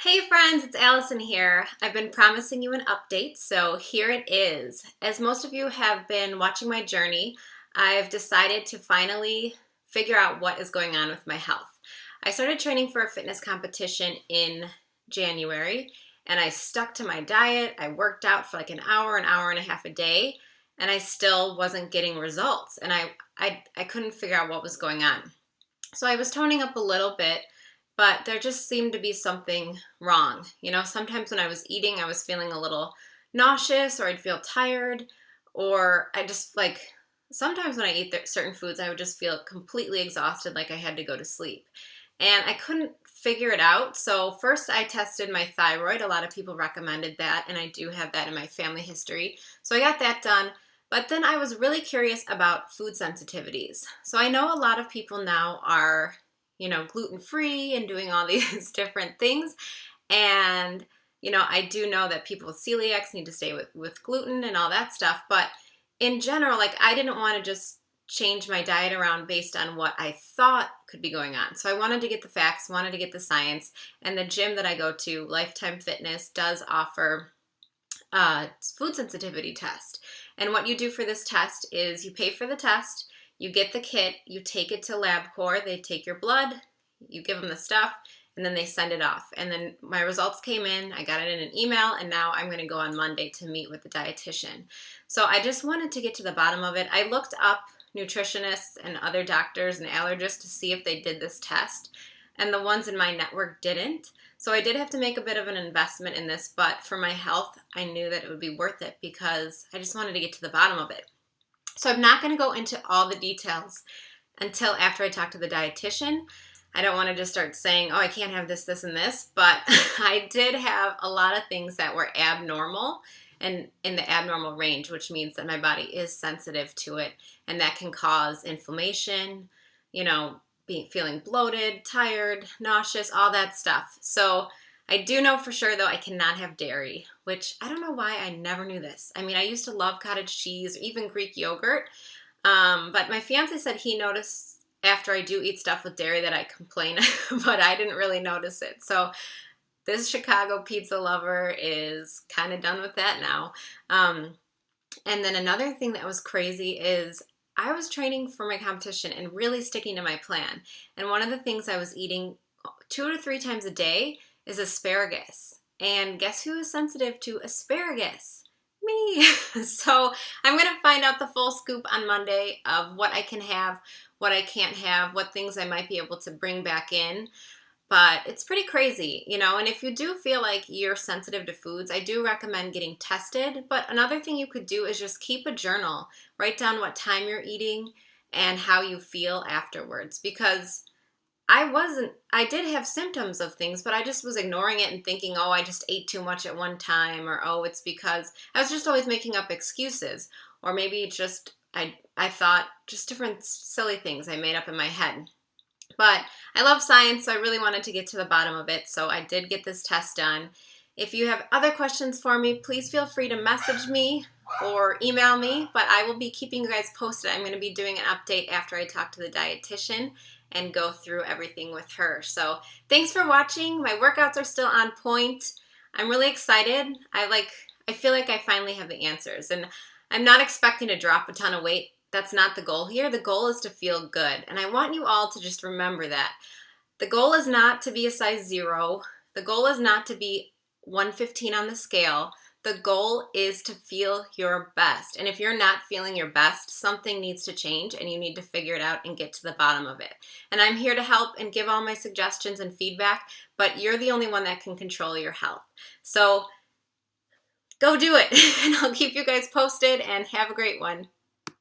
Hey friends, it's Allison here. I've been promising you an update, so here it is. As most of you have been watching my journey, I've decided to finally figure out what is going on with my health. I started training for a fitness competition in January, and I stuck to my diet. I worked out for like an hour and a half a day, and I still wasn't getting results, and I couldn't figure out what was going on. So I was toning up a little bit, but there just seemed to be something wrong. Sometimes when I was eating, I was feeling a little nauseous, or I'd feel tired, or I just sometimes when I eat certain foods, I would just feel completely exhausted, like I had to go to sleep. And I couldn't figure it out. So first I tested my thyroid. A lot of people recommended that, and I do have that in my family history. So I got that done. But then I was really curious about food sensitivities. So I know a lot of people now are, gluten-free and doing all these different things. And, I do know that people with celiacs need to stay with gluten and all that stuff. But in general, I didn't want to just change my diet around based on what I thought could be going on. So I wanted to get the facts, wanted to get the science. And the gym that I go to, Lifetime Fitness, does offer a food sensitivity test. And what you do for this test is you pay for the test, you get the kit, you take it to LabCorp, they take your blood, you give them the stuff, and then they send it off. And then my results came in, I got it in an email, and now I'm going to go on Monday to meet with the dietitian. So I just wanted to get to the bottom of it. I looked up nutritionists and other doctors and allergists to see if they did this test, and the ones in my network didn't. So I did have to make a bit of an investment in this, but for my health, I knew that it would be worth it because I just wanted to get to the bottom of it. So I'm not going to go into all the details until after I talk to the dietitian. I don't want to just start saying, oh, I can't have this, this, and this, but I did have a lot of things that were abnormal and in the abnormal range, which means that my body is sensitive to it, and that can cause inflammation, feeling bloated, tired, nauseous, all that stuff. So I do know for sure, though, I cannot have dairy, which I don't know why I never knew this. I mean, I used to love cottage cheese or even Greek yogurt, but my fiance said he noticed after I do eat stuff with dairy that I complain, but I didn't really notice it. So this Chicago pizza lover is kind of done with that now. And then another thing that was crazy is I was training for my competition and really sticking to my plan. And one of the things I was eating 2 to 3 times a day is asparagus. And guess who is sensitive to asparagus? Me. So I'm going to find out the full scoop on Monday of what I can have, what I can't have, what things I might be able to bring back in. But it's pretty crazy, and if you do feel like you're sensitive to foods, I do recommend getting tested. But another thing you could do is just keep a journal. Write down what time you're eating and how you feel afterwards. Because I did have symptoms of things, but I just was ignoring it and thinking, oh, I just ate too much at one time, or oh, it's because I was just always making up excuses. Or maybe it's just, I thought just different silly things I made up in my head. But I love science, so I really wanted to get to the bottom of it, so I did get this test done. If you have other questions for me, please feel free to message me or email me, but I will be keeping you guys posted. I'm going to be doing an update after I talk to the dietitian and go through everything with her. So thanks for watching. My workouts are still on point. I'm really excited. I feel like I finally have the answers, and I'm not expecting to drop a ton of weight. That's not the goal here. The goal is to feel good. And I want you all to just remember that. The goal is not to be a size 0. The goal is not to be 115 on the scale. The goal is to feel your best. And if you're not feeling your best, something needs to change and you need to figure it out and get to the bottom of it. And I'm here to help and give all my suggestions and feedback, but you're the only one that can control your health. So go do it. And I'll keep you guys posted and have a great one.